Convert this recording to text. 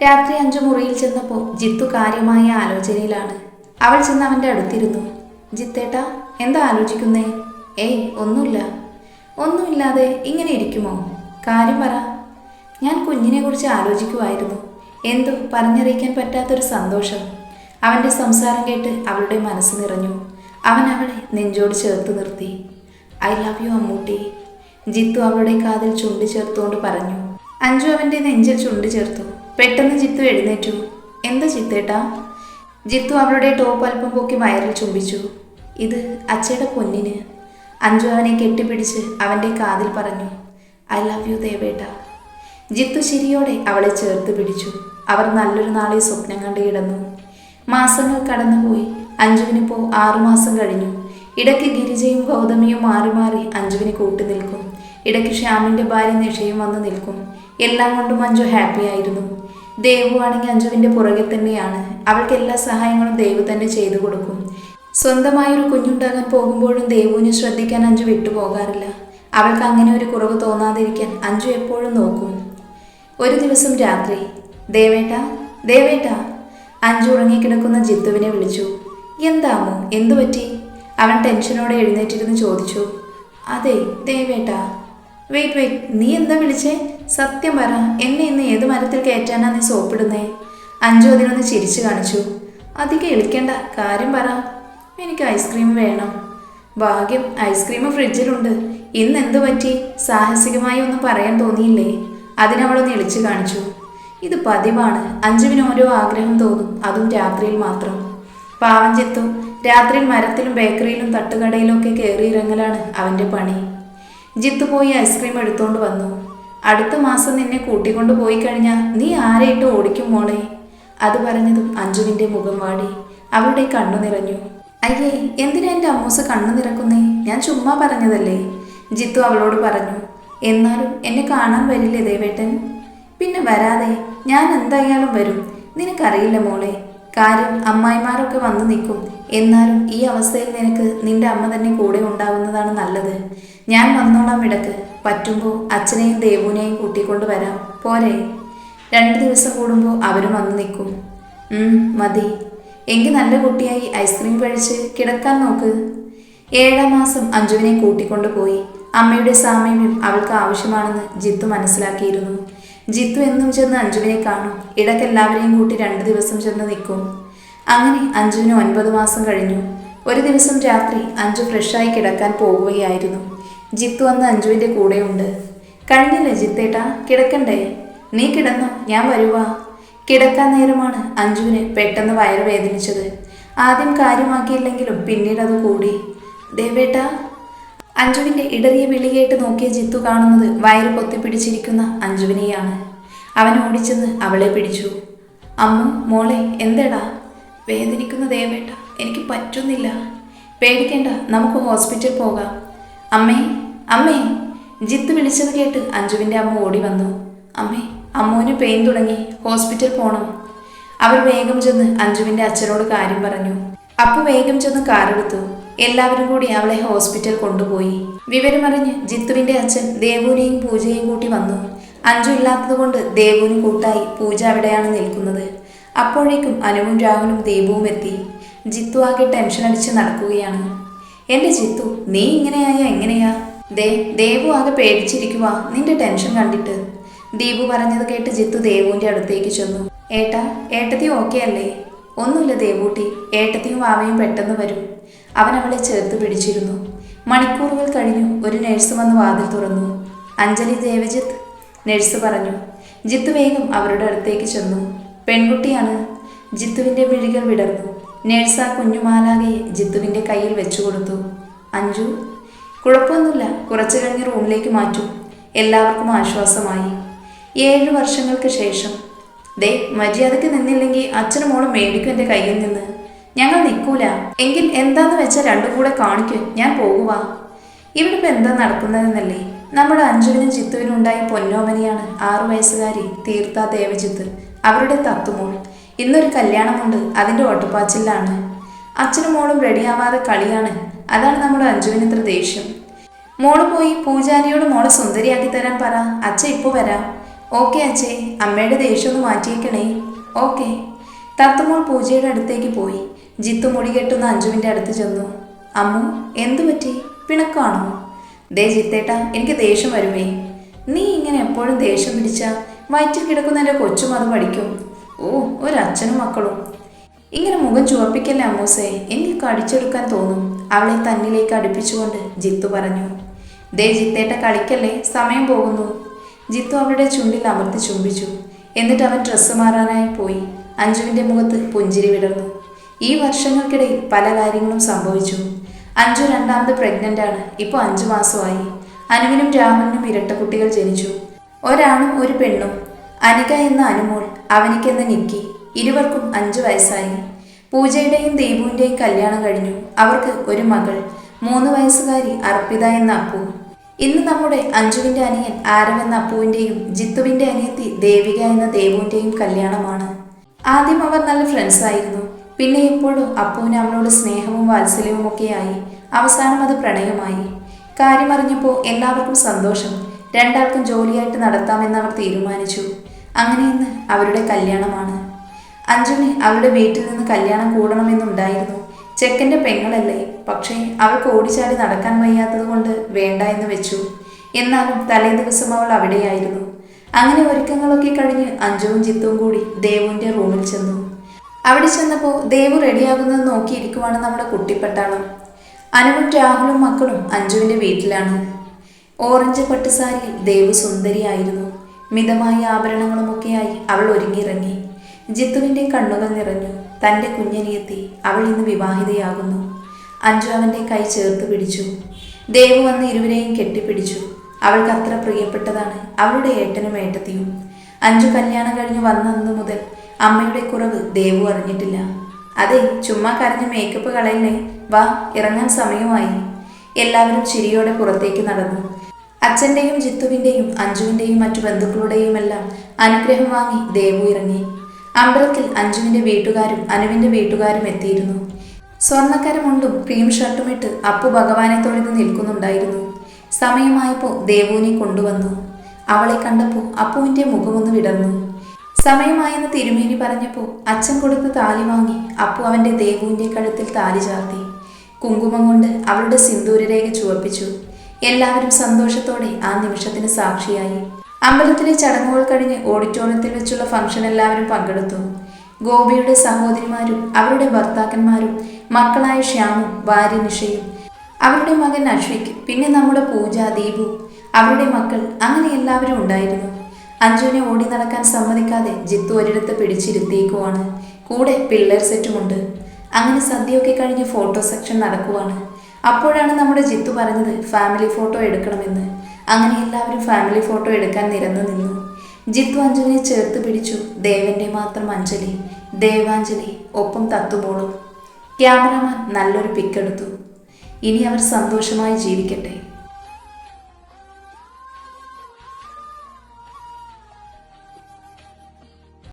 രാത്രി 5 മുറിയിൽ ചെന്നപ്പോൾ ജിത്തു കാര്യമായ ആലോചനയിലാണ്. അവൾ ചെന്ന് അവൻ്റെ അടുത്തിരുന്നു. ജിത്തേട്ടാ, എന്താ ആലോചിക്കുന്നേ? ഏയ് ഒന്നുമില്ല. ഒന്നുമില്ലാതെ ഇങ്ങനെ ഇരിക്കുമോ? കാര്യം പറ. ഞാൻ കുഞ്ഞിനെ കുറിച്ച് ആലോചിക്കുമായിരുന്നു. എന്തോ പറഞ്ഞറിയിക്കാൻ പറ്റാത്തൊരു സന്തോഷം. അവൻ്റെ സംസാരം കേട്ട് അവളുടെ മനസ്സ് നിറഞ്ഞു. അവൻ അവളെ നെഞ്ചോട് ചേർത്ത് നിർത്തി. I love you Ammutty. Jithu അവളുടെ കാതിൽ ചുണ്ട് ചേർത്തുകൊണ്ട് പറഞ്ഞു. അഞ്ജു അവൻ്റെ നെഞ്ചിൽ ചുണ്ട് ചേർത്തു. പെട്ടെന്ന് ജിത്തു എഴുന്നേറ്റു. എന്താ ജിത്തേട്ടാ? ജിത്തു അവളുടെ ടോപ്പ് അല്പം പൊക്കി വയറിൽ ചുംബിച്ചു. ഇത് അച്ഛയുടെ പൊന്നിന്. അഞ്ജു അവനെ കെട്ടിപ്പിടിച്ച് അവൻ്റെ കാതിൽ പറഞ്ഞു. ഐ ലവ് യു ദേവേട്ട. ജിത്തു ചിരിയോടെ അവളെ ചേർത്ത് പിടിച്ചു. അവർ നല്ലൊരു നാളെ സ്വപ്നം കണ്ടു കിടന്നു. മാസങ്ങൾ കടന്നുപോയി. അഞ്ജുവിനിപ്പോൾ 6 മാസം കഴിഞ്ഞു. ഇടയ്ക്ക് ഗിരിജയും ഗൗതമിയും മാറി മാറി അഞ്ജുവിന് കൂട്ടി നിൽക്കും. ഇടയ്ക്ക് ശ്യാമിൻ്റെ ഭാര്യ നിഷയും വന്ന് നിൽക്കും. എല്ലാം കൊണ്ടും അഞ്ജു ഹാപ്പി ആയിരുന്നു. ദേവു ആണെങ്കിൽ അഞ്ജുവിൻ്റെ പുറകെ തന്നെയാണ്. അവൾക്ക് എല്ലാ സഹായങ്ങളും ദേവു തന്നെ ചെയ്തു കൊടുക്കും. സ്വന്തമായൊരു കുഞ്ഞുണ്ടാകാൻ പോകുമ്പോഴും ദേവുവിനെ ശ്രദ്ധിക്കാൻ അഞ്ജു വിട്ടുപോകാറില്ല. അവൾക്ക് അങ്ങനെ ഒരു കുറവ് തോന്നാതിരിക്കാൻ അഞ്ജു എപ്പോഴും നോക്കും. ഒരു ദിവസം രാത്രി, ദേവേട്ടാ ദേവേട്ടാ. അഞ്ജു ഉറങ്ങിക്കിടക്കുന്ന ജിത്തുവിനെ വിളിച്ചു. എന്താമോ, എന്തു പറ്റി? അവൻ ടെൻഷനോടെ എഴുന്നേറ്റിരുന്ന് ചോദിച്ചു. അതെ ദേവേട്ടാ. വെയിറ്റ്, നീ എന്താ വിളിച്ചേ? സത്യം പറ, എന്നെ ഇന്ന് ഏത് മരത്തിൽ കയറ്റാനാ നീ സോപ്പിടുന്നേ? അഞ്ജു അതിനൊന്ന് ചിരിച്ചു കാണിച്ചു. അധികം എളിക്കേണ്ട, കാര്യം പറ. എനിക്ക് ഐസ്ക്രീം വേണം. ഭാഗ്യം, ഐസ്ക്രീം ഫ്രിഡ്ജിലുണ്ട്. ഇന്ന് എന്തു പറ്റി? സാഹസികമായി ഒന്നും പറയാൻ തോന്നിയില്ലേ? അതിനവളൊന്ന് എളിച്ചു കാണിച്ചു. ഇത് പതിവാണ്. അഞ്ജുവിന് ഓരോ ആഗ്രഹം തോന്നും, അതും രാത്രിയിൽ മാത്രം. പാവം ജിത്തു രാത്രിയിൽ മരത്തിലും ബേക്കറിയിലും തട്ടുകടയിലും ഒക്കെ കയറിയിറങ്ങലാണ് അവൻ്റെ പണി. ജിത്തു പോയി ഐസ്ക്രീം എടുത്തോണ്ട് വന്നു. അടുത്ത മാസം നിന്നെ കൂട്ടിക്കൊണ്ട് പോയി കഴിഞ്ഞാൽ നീ ആരെയിട്ട് ഓടിക്കും മോളെ? അത് പറഞ്ഞതും അഞ്ജുവിൻ്റെ മുഖം വാടി. അവളുടെ കണ്ണു നിറഞ്ഞു. അയ്യേ, എന്തിനാ എൻ്റെ അമ്മൂസ് കണ്ണു നിറക്കുന്നേ? ഞാൻ ചുമ്മാ പറഞ്ഞതല്ലേ, ജിത്തു അവളോട് പറഞ്ഞു. എന്നാലും എന്നെ കാണാൻ വരില്ലേ ദേവേട്ടൻ? പിന്നെ വരാതെ, ഞാൻ എന്തായാലും വരും. നിനക്കറിയില്ല മോളെ, കാര്യം അമ്മായിമാരൊക്കെ വന്നു നിൽക്കും. എന്നാലും ഈ അവസ്ഥയിൽ നിനക്ക് നിന്റെ അമ്മ തന്നെ കൂടെ ഉണ്ടാവുന്നതാണ് നല്ലത്. ഞാൻ വന്നോളാം ഇടക്ക്. പറ്റുമ്പോൾ അച്ഛനെയും ദേവുവിനെയും കൂട്ടിക്കൊണ്ട് വരാം, പോരെ? 2 ദിവസം കൂടുമ്പോൾ അവരും വന്നു നിൽക്കും. മതി. എങ്കിൽ നല്ല കുട്ടിയായി ഐസ്ക്രീം കഴിച്ച് കിടക്കാൻ നോക്ക്. 7-ാം മാസം അഞ്ജുവിനെ കൂട്ടിക്കൊണ്ടു പോയി. അമ്മയുടെ സാമീപ്യം അവൾക്ക് ആവശ്യമാണെന്ന് ജിത്തു മനസ്സിലാക്കിയിരുന്നു. ജിത്തു എന്നും ചെന്ന് അഞ്ജുവിനെ കാണും. ഇടയ്ക്കെല്ലാവരെയും കൂട്ടി 2 ദിവസം ചെന്ന് നിൽക്കും. അങ്ങനെ അഞ്ജുവിന് 9 മാസം കഴിഞ്ഞു. ഒരു ദിവസം രാത്രി അഞ്ജു ഫ്രഷായി കിടക്കാൻ പോകുകയായിരുന്നു. ജിത്തു അന്ന് അഞ്ജുവിൻ്റെ കൂടെയുണ്ട്. കഴിഞ്ഞില്ലേ ജിത്തേട്ടാ, കിടക്കണ്ടേ? നീ കിടന്നോ, ഞാൻ വരുവാ. കിടക്കാൻ നേരമാണ് അഞ്ജുവിന് പെട്ടെന്ന് വയറ് വേദനിച്ചത്. ആദ്യം കാര്യമാക്കിയില്ലെങ്കിലും പിന്നീട് അത് കൂടി. ദേവേട്ടാ. അഞ്ജുവിൻ്റെ ഇടറിയ വിളി കേട്ട് നോക്കിയ ജിത്തു കാണുന്നത് വയറ് പൊത്തിപ്പിടിച്ചിരിക്കുന്ന അഞ്ജുവിനെയാണ്. അവൻ ഓടിച്ചെന്ന് അവളെ പിടിച്ചു. അമ്മു, മോളെ, എന്തേടാ? വേദനിക്കുന്ന ദേവേട്ട, എനിക്ക് പറ്റുന്നില്ല. പേടിക്കേണ്ട, നമുക്ക് ഹോസ്പിറ്റൽ പോകാം. അമ്മേ, അമ്മേ. ജിത്തു വിളിച്ചത് കേട്ട് അഞ്ജുവിൻ്റെ അമ്മ ഓടി വന്നു. അമ്മേ, അമ്മുവിന് പെയിൻ തുടങ്ങി, ഹോസ്പിറ്റൽ പോകണം. അവർ വേഗം ചെന്ന് അഞ്ജുവിൻ്റെ അച്ഛനോട് കാര്യം പറഞ്ഞു. അപ്പു വേഗം ചെന്ന് കാറെടുത്തു. എല്ലാവരും കൂടി അവളെ ഹോസ്പിറ്റൽ കൊണ്ടുപോയി. വിവരമറിഞ്ഞ് ജിത്തുവിൻ്റെ അച്ഛൻ ദേവുവിനെയും പൂജയെയും കൂട്ടി വന്നു. അഞ്ജു ഇല്ലാത്തത് കൊണ്ട് ദേവുവിന് കൂട്ടായി പൂജ അവിടെയാണ് നിൽക്കുന്നത്. അപ്പോഴേക്കും അനുവും രാഹുലും ദീപുവും എത്തി. ജിത്തു ആകെ ടെൻഷൻ അടിച്ച് നടക്കുകയാണ്. എൻ്റെ ജിത്തു, നീ ഇങ്ങനെയായ എങ്ങനെയാ? ദേവു ആകെ പേടിച്ചിരിക്കുക നിന്റെ ടെൻഷൻ കണ്ടിട്ട്. ദീപു പറഞ്ഞത് കേട്ട് ജിത്തു ദേവുവിൻ്റെ അടുത്തേക്ക് ചെന്നു. ഏട്ടാ, ഏട്ടത്തി ഓക്കെ അല്ലേ? ഒന്നുമില്ല ദേവൂട്ടി, ഏട്ടത്തിയും വാവയും പെട്ടെന്ന് വരും. അവൻ അവളെ ചേർത്ത് പിടിച്ചിരുന്നു. മണിക്കൂറുകൾ കഴിഞ്ഞു. ഒരു നഴ്സ് വന്ന് വാതിൽ തുറന്നു. അഞ്ജലി ദേവജിത്ത്, നഴ്സ് പറഞ്ഞു. ജിത്തു വേഗം അവരുടെ അടുത്തേക്ക് ചെന്നു. പെൺകുട്ടിയാണ്. ജിത്തുവിൻ്റെ മിഴികൾ വിടർന്നു. നേഴ്സ് ആ കുഞ്ഞുമാലാകയെ ജിത്തുവിൻ്റെ കയ്യിൽ വെച്ചു കൊടുത്തു. അഞ്ജു, കുഴപ്പമൊന്നുമില്ല, കുറച്ചു കഴിഞ്ഞ് റൂമിലേക്ക് മാറ്റും. എല്ലാവർക്കും ആശ്വാസമായി. 7 വർഷങ്ങൾക്ക് ശേഷം. മര്യാദയ്ക്ക് നിന്നില്ലെങ്കിൽ അച്ഛനും മോളും മേടിക്കും എൻ്റെ കയ്യിൽ നിന്ന്. ഞങ്ങൾ നിൽക്കൂല. എങ്കിൽ എന്താന്ന് വെച്ചാൽ രണ്ടും കൂടെ കാണിക്കും. ഞാൻ പോകുക. ഇവിടെ ഇപ്പം എന്താ നടക്കുന്നതെന്നല്ലേ? നമ്മുടെ അഞ്ജുവിനും ജിത്തുവിനും ഉണ്ടായ പൊന്നോമനിയാണ് 6 വയസ്സുകാരി തീർത്ത ദേവജിത്ത്, അവരുടെ തത്തുമോൾ. ഇന്നൊരു കല്യാണമുണ്ട്, അതിൻ്റെ ഓട്ടപ്പാച്ചിലാണ്. അച്ഛനും മോളും റെഡിയാവാതെ കളിയാണ്. അതാണ് നമ്മുടെ അഞ്ജുവിന് ഇത്ര ദേഷ്യം. മോള് പോയി പൂജാരിയോട് മോളെ സുന്ദരിയാക്കി തരാൻ പറ. അച്ഛൻ ഇപ്പോൾ വരാം. ഓക്കെ അച്ഛേ, അമ്മയുടെ ദേഷ്യം ഒന്ന് മാറ്റിയേക്കണേ. ഓക്കെ. തത്തുമോൾ പൂജയുടെ അടുത്തേക്ക് പോയി. ജിത്തു മുടി കെട്ടുന്ന അഞ്ജുവിൻ്റെ അടുത്ത് ചെന്നു. അമ്മു, എന്തു പറ്റി? പിണക്കാണോ? ദേ ജിത്തേട്ട, എനിക്ക് ദേഷ്യം വരുമേ. നീ ഇങ്ങനെ എപ്പോഴും ദേഷ്യം പിടിച്ചാൽ വയറ്റിൽ കിടക്കുന്ന എൻ്റെ കൊച്ചും അത് പഠിക്കും. ഓ, ഒരച്ഛനും മക്കളും. ഇങ്ങനെ മുഖം ചുവപ്പിക്കല്ലേ അമ്മൂസേ, എനിക്ക് കടിച്ചെടുക്കാൻ തോന്നും. അവളെ തന്നിലേക്ക് അടുപ്പിച്ചുകൊണ്ട് ജിത്തു പറഞ്ഞു. ദേ ജിത്തേട്ട, കളിക്കല്ലേ, സമയം പോകുന്നു. ജിത്തു അവളുടെ ചുണ്ടിൽ അമർത്തി ചുംബിച്ചു. എന്നിട്ട് അവൻ ഡ്രസ്സ് മാറാനായി പോയി. അഞ്ജുവിൻ്റെ മുഖത്ത് പുഞ്ചിരി വിടർന്നു. ഈ വർഷങ്ങൾക്കിടയിൽ പല കാര്യങ്ങളും സംഭവിച്ചു. അഞ്ജു രണ്ടാമത് പ്രഗ്നൻ്റ് ആണ്. ഇപ്പോൾ 5 മാസമായി. അനുവിനും രാമനും ഇരട്ട കുട്ടികൾ ജനിച്ചു. ഒരാണും ഒരു പെണ്ണും. അനിക എന്ന അനുമോൾ, അവനിക്കെന്ന നിക്കി. ഇരുവർക്കും 5 വയസ്സായി. പൂജയുടെയും ദീപുവിൻ്റെയും കല്യാണം കഴിഞ്ഞു. അവർക്ക് ഒരു മകൾ, 3 വയസ്സുകാരി അർപ്പിത എന്ന അപ്പു. ഇന്ന് നമ്മുടെ അഞ്ജുവിൻ്റെ അനിയൻ ആരവ് എന്ന അപ്പുവിൻ്റെയും ജിത്തുവിൻ്റെ അനിയത്തി ദേവിക എന്ന ദേവുവിൻ്റെയും കല്യാണമാണ്. ആദ്യം അവർ നല്ല ഫ്രണ്ട്സ് ആയിരുന്നു. പിന്നെ എപ്പോഴും അപ്പുവിന് അവളോട് സ്നേഹവും വാത്സല്യവും ഒക്കെയായി. അവസാനം അത് പ്രണയമായി. കാര്യമറിഞ്ഞപ്പോൾ എല്ലാവർക്കും സന്തോഷം. രണ്ടാൾക്കും ജോലിയായിട്ട് നടത്താമെന്ന് അവർ തീരുമാനിച്ചു. അങ്ങനെ ഇന്ന് അവരുടെ കല്യാണമാണ്. അഞ്ജുവിന് അവളുടെ വീട്ടിൽ നിന്ന് കല്യാണം കൂടണമെന്നുണ്ടായിരുന്നു. ചെക്കൻ്റെ പെങ്ങളല്ലേ, പക്ഷേ അവൾക്ക് ഓടിച്ചാടി നടക്കാൻ വയ്യാത്തത് കൊണ്ട് വേണ്ട എന്ന് വെച്ചു. എന്നാലും തലേ ദിവസം അവൾ അവിടെയായിരുന്നു. അങ്ങനെ ഒരുക്കങ്ങളൊക്കെ കഴിഞ്ഞ് അഞ്ജുവും ജിത്തുവും കൂടി ദേവുവിൻ്റെ റൂമിൽ ചെന്നു. അവിടെ ചെന്നപ്പോൾ ദേവു റെഡിയാകുന്നത് നോക്കിയിരിക്കുവാണ് നമ്മുടെ കുട്ടിപ്പട്ടാളം. അനുവും രാഹുലും മക്കളും അഞ്ജുവിൻ്റെ വീട്ടിലാണ്. ഓറഞ്ച് പട്ടുസാരിയിൽ ദേവു സുന്ദരിയായിരുന്നു. മിതമായ ആഭരണങ്ങളുമൊക്കെയായി അവൾ ഒരുങ്ങിയിറങ്ങി. ജിത്തുവിൻ്റെ കണ്ണുകൾ നിറഞ്ഞു. തൻ്റെ കുഞ്ഞനിയെത്തി അവൾ ഇന്ന് വിവാഹിതയാകുന്നു. അഞ്ജു അവൻ്റെ കൈ ചേർത്ത് പിടിച്ചു. ദേവു വന്ന് ഇരുവരെയും കെട്ടിപ്പിടിച്ചു. അവൾക്ക് അത്ര പ്രിയപ്പെട്ടതാണ് അവളുടെ ഏട്ടനും ഏട്ടത്തിയും. അഞ്ജു കല്യാണം കഴിഞ്ഞ് വന്നന്നു മുതൽ അമ്മയുടെ കുറവ് ദേവു അറിഞ്ഞിട്ടില്ല. അതെ, ചുമ്മാ കരഞ്ഞ് മേക്കപ്പ് കളയല്ലേ, വാ, ഇറങ്ങാൻ സമയമായി. എല്ലാവരും ചിരിയോടെ പുറത്തേക്ക് നടന്നു. അച്ഛൻ്റെയും ജിത്തുവിൻ്റെയും അഞ്ജുവിൻ്റെയും മറ്റു ബന്ധുക്കളുടെയും എല്ലാം അനുഗ്രഹം വാങ്ങി ദേവു ഇറങ്ങി. അമ്പലത്തിൽ അഞ്ജുവിൻ്റെ വീട്ടുകാരും അനുവിൻ്റെ വീട്ടുകാരും എത്തിയിരുന്നു. സ്വർണ്ണക്കരമുണ്ടും ക്രീം ഷർട്ടും ഇട്ട് അപ്പു ഭഗവാനെ തൊഴുത് നിൽക്കുന്നുണ്ടായിരുന്നു. സമയമായപ്പോൾ ദേവുവിനെ കൊണ്ടുവന്നു. അവളെ കണ്ടപ്പോൾ അപ്പുവിൻ്റെ മുഖമൊന്ന് വിടർന്നു. സമയമായെന്ന് തിരുമേനി പറഞ്ഞപ്പോൾ അച്ഛൻ കൊടുത്ത് താലി വാങ്ങി അപ്പു അവൻ്റെ ദേവുവിൻ്റെ കഴുത്തിൽ താലി ചാർത്തി. കുങ്കുമം കൊണ്ട് അവളുടെ സിന്ദൂരരേഖ ചുവപ്പിച്ചു. എല്ലാവരും സന്തോഷത്തോടെ ആ നിമിഷത്തിന് സാക്ഷിയായി. അമ്പലത്തിലെ ചടങ്ങുകൾ കഴിഞ്ഞ് ഓഡിറ്റോറിയത്തിൽ വെച്ചുള്ള ഫംഗ്ഷൻ എല്ലാവരും പങ്കെടുത്തു. ഗോപിയുടെ സഹോദരിമാരും അവരുടെ ഭർത്താക്കന്മാരും മക്കളായ ശ്യാമും ഭാര്യ നിഷയും അവരുടെ മകൻ അശ്വിക്, പിന്നെ നമ്മുടെ പൂജ, ദീപു, അവരുടെ മക്കൾ, അങ്ങനെ എല്ലാവരും ഉണ്ടായിരുന്നു. അഞ്ജുവിനെ ഓടി നടക്കാൻ സമ്മതിക്കാതെ ജിത്തു ഒരിടത്ത് പിടിച്ചിരുത്തിയേക്കുവാണ്. കൂടെ പിള്ളേർ സെറ്റുമുണ്ട്. അങ്ങനെ സദ്യയൊക്കെ കഴിഞ്ഞ് ഫോട്ടോ സെക്ഷൻ നടക്കുവാണ്. അപ്പോഴാണ് നമ്മുടെ ജിത്തു പറഞ്ഞത് ഫാമിലി ഫോട്ടോ എടുക്കണമെന്ന്. അങ്ങനെ എല്ലാവരും ഫാമിലി ഫോട്ടോ എടുക്കാൻ നിരന്നു നിന്നു. ജിത്തു അഞ്ജുവിനെ ചേർത്ത് പിടിച്ചു. ദേവന്റെ മാത്രം അഞ്ജലി, ദേവാഞ്ജലി, ഒപ്പം തത്തുമോളും. ക്യാമറമാൻ നല്ലൊരു പിക്കെടുത്തു. ഇനി അവർ സന്തോഷമായി ജീവിക്കട്ടെ.